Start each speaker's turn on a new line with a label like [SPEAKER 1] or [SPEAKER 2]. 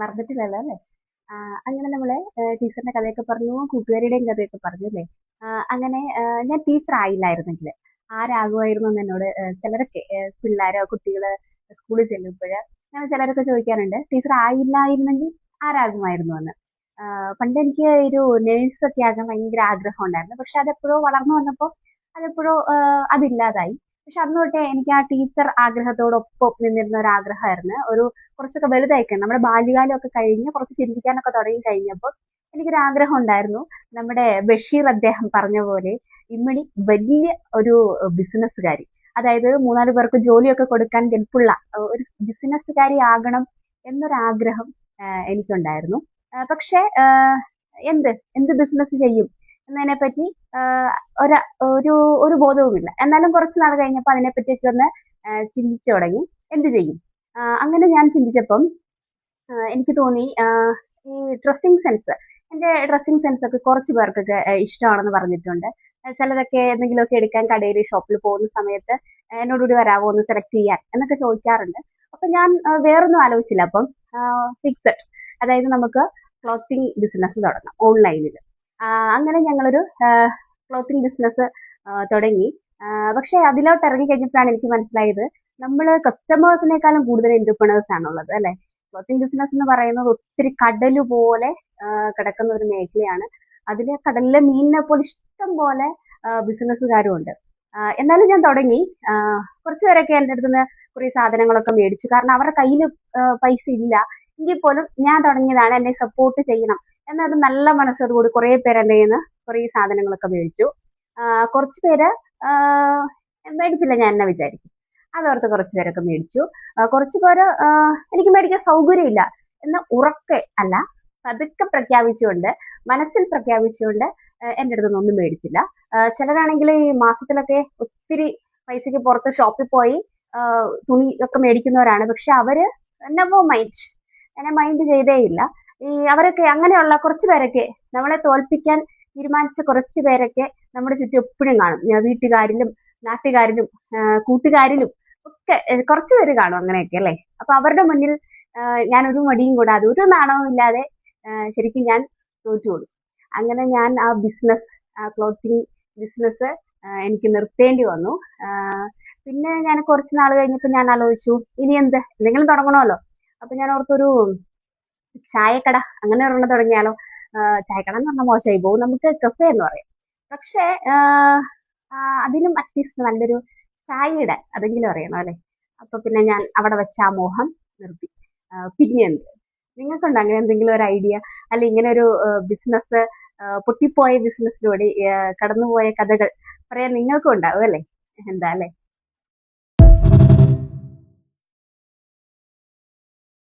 [SPEAKER 1] മറന്നിട്ടില്ലല്ലോ അല്ലേ? അങ്ങനെ നമ്മള് ടീച്ചറിന്റെ കഥയൊക്കെ പറഞ്ഞു, കൂട്ടുകാരിയുടെയും കഥയൊക്കെ പറഞ്ഞു അല്ലേ? അങ്ങനെ ഞാൻ ടീച്ചർ ആയില്ലായിരുന്നെങ്കില് ആരാകുമായിരുന്നു എന്ന് എന്നോട് ചിലരൊക്കെ പിള്ളേരോ കുട്ടികള് സ്കൂളിൽ ചെല്ലുമ്പോഴ് അങ്ങനെ ചിലരൊക്കെ ചോദിക്കാറുണ്ട് ടീച്ചർ ആയില്ലായിരുന്നെങ്കിൽ ആരാകുമായിരുന്നു എന്ന്. പണ്ട് എനിക്ക് ഒരു നേഴ്സ് ഒക്കെ ആകാൻ ഭയങ്കര ആഗ്രഹം ഉണ്ടായിരുന്നു. പക്ഷെ അതെപ്പോഴോ വളർന്നു വന്നപ്പോ അതെപ്പോഴോ അതില്ലാതായി. പക്ഷെ അന്ന് തൊട്ടേ എനിക്ക് ആ ടീച്ചർ ആഗ്രഹത്തോടൊപ്പം നിന്നിരുന്ന ഒരു ആഗ്രഹമായിരുന്നു. ഒരു കുറച്ചൊക്കെ വലുതായിക്കഴിഞ്ഞു നമ്മുടെ ബാല്യകാലമൊക്കെ കഴിഞ്ഞ് കുറച്ച് ചിന്തിക്കാനൊക്കെ തുടങ്ങി കഴിഞ്ഞപ്പോൾ എനിക്കൊരു ആഗ്രഹം ഉണ്ടായിരുന്നു. നമ്മുടെ ബഷീർ അദ്ദേഹം പറഞ്ഞ പോലെ ഇമ്മണി വലിയ ഒരു ബിസിനസ്സുകാരി, അതായത് മൂന്നാല് പേർക്ക് ജോലിയൊക്കെ കൊടുക്കാൻ കെൽപ്പുള്ള ഒരു ബിസിനസ്സുകാരി ആകണം എന്നൊരാഗ്രഹം എനിക്കുണ്ടായിരുന്നു. പക്ഷേ എന്ത് എന്ത് ബിസിനസ് ചെയ്യും എന്നതിനെ പറ്റി ഒരു ഒരു ഒരു ബോധവുമില്ല. എന്നാലും കുറച്ച് നാൾ കഴിഞ്ഞപ്പോൾ അതിനെപ്പറ്റിയൊക്കെ ഒന്ന് ചിന്തിച്ചു തുടങ്ങി. എന്ത് ചെയ്യും? അങ്ങനെ ഞാൻ ചിന്തിച്ചപ്പം എനിക്ക് തോന്നി ഈ ഡ്രസ്സിംഗ് സെൻസ്, എന്റെ ഡ്രസ്സിംഗ് സെൻസ് ഒക്കെ കുറച്ച് പേർക്കൊക്കെ ഇഷ്ടമാണെന്ന് പറഞ്ഞിട്ടുണ്ട്. ചിലരൊക്കെ എന്തെങ്കിലുമൊക്കെ എടുക്കാൻ കടയിൽ ഷോപ്പിൽ പോകുന്ന സമയത്ത് എന്നോടുകൂടി വരാവോ ഒന്ന് സെലക്ട് ചെയ്യാൻ എന്നൊക്കെ ചോദിക്കാറുണ്ട്. അപ്പൊ ഞാൻ വേറൊന്നും ആലോചിച്ചില്ല. അപ്പം ഫിക്സഡ്, അതായത് നമുക്ക് ക്ലോത്തിങ് ബിസിനസ് തുടങ്ങാം ഓൺലൈനിൽ. അങ്ങനെ ഞങ്ങളൊരു ക്ലോത്തിങ് ബിസിനസ് തുടങ്ങി. പക്ഷെ അതിലോട്ട് ഇറങ്ങി കഴിഞ്ഞപ്പോഴാണ് എനിക്ക് മനസ്സിലായത് നമ്മൾ കസ്റ്റമേഴ്സിനേക്കാളും കൂടുതൽ എന്റർപ്രണേഴ്സ് ആണുള്ളത് അല്ലെ. ക്ലോത്തിങ് ബിസിനസ് എന്ന് പറയുന്നത് ഒത്തിരി കടല് പോലെ കിടക്കുന്ന ഒരു മേഖലയാണ്. അതിലെ കടലിലെ മീനിനെ പോലെ ഇഷ്ടം പോലെ ബിസിനസ്സുകാരും ഉണ്ട്. എന്നാലും ഞാൻ തുടങ്ങി. കുറച്ചു പേരൊക്കെ എൻ്റെ അടുത്ത് നിന്ന് കുറെ സാധനങ്ങളൊക്കെ മേടിച്ചു. കാരണം അവരുടെ കയ്യിൽ പൈസ ഇല്ല. എങ്കിൽ പോലും ഞാൻ തുടങ്ങിയതാണ്, എന്നെ സപ്പോർട്ട് ചെയ്യണം എന്നൊരു നല്ല മനസ്സോടുകൂടി കുറെ പേര് എൻ്റെ കയ്യിൽ നിന്ന് കുറെ സാധനങ്ങളൊക്കെ മേടിച്ചു. കുറച്ച് പേര് മേടിച്ചില്ല ഞാൻ എന്നെ വിചാരിക്കും. അതോർത്ത് കുറച്ച് പേരൊക്കെ മേടിച്ചു. കുറച്ച് പേര് എനിക്ക് മേടിക്കാൻ സൗകര്യമില്ല എന്ന് ഉറക്കെ അല്ല, പതുക്കെ പ്രഖ്യാപിച്ചുകൊണ്ട്, മനസ്സിൽ പ്രഖ്യാപിച്ചുകൊണ്ട് എൻ്റെ അടുത്ത് ഒന്നും മേടിച്ചില്ല. ചിലരാണെങ്കിൽ ഈ മാസത്തിലൊക്കെ ഒത്തിരി പൈസക്ക് പുറത്ത് ഷോപ്പിൽ പോയി തുണി ഒക്കെ മേടിക്കുന്നവരാണ്. പക്ഷെ അവര് നെവർ മൈൻഡ്, എന്നെ മൈൻഡ് ചെയ്തേയില്ല. ഈ അവരൊക്കെ അങ്ങനെയുള്ള കുറച്ച് പേരൊക്കെ, നമ്മളെ തോൽപ്പിക്കാൻ തീരുമാനിച്ച കുറച്ച് പേരൊക്കെ നമ്മുടെ ചുറ്റും എപ്പോഴും കാണും. വീട്ടുകാരിലും നാട്ടുകാരിലും കൂട്ടുകാരിലും ഒക്കെ കുറച്ച് പേര് കാണും അങ്ങനെയൊക്കെ അല്ലേ. അപ്പൊ അവരുടെ മുന്നിൽ ഞാൻ ഒരു മടിയും കൂടാതെ ഒരു നാണവും ഇല്ലാതെ ശരിക്കും ഞാൻ തോറ്റു കൊടുക്കും. അങ്ങനെ ഞാൻ ആ ബിസിനസ്, ക്ലോത്തിങ് ബിസിനസ് എനിക്ക് നിർത്തേണ്ടി വന്നു. പിന്നെ ഞാൻ കുറച്ച് നാൾ കഴിഞ്ഞപ്പോൾ ഞാൻ ആലോചിച്ചു ഇനി എന്തെങ്കിലും തുടങ്ങണമല്ലോ. അപ്പൊ ഞാൻ ഓർത്തൊരു ചായക്കട അങ്ങനെ ഒരെണ്ണം തുടങ്ങിയാലോ. ചായക്കട എന്ന് പറഞ്ഞാൽ മോശമായി പോകും, നമുക്ക് കഫേ എന്ന് പറയാം. പക്ഷേ അതിനും അറ്റ്ലീസ്റ്റ് നല്ലൊരു ചായയുടെ അതെങ്കിലും അറിയണം അല്ലെ. അപ്പൊ പിന്നെ ഞാൻ അവിടെ വെച്ച ആ മോഹം നിർത്തി. പിന്നെ എന്ത്, നിങ്ങൾക്കുണ്ടോ അങ്ങനെ എന്തെങ്കിലും ഒരു ഐഡിയ, അല്ലെ ഇങ്ങനെ ഒരു ബിസിനസ്, പൊട്ടിപ്പോയ ബിസിനസ്സിലൂടെ കടന്നുപോയ കഥകൾ പറയാൻ നിങ്ങൾക്കും ഉണ്ടാവും അല്ലേ? എന്താ അല്ലേ?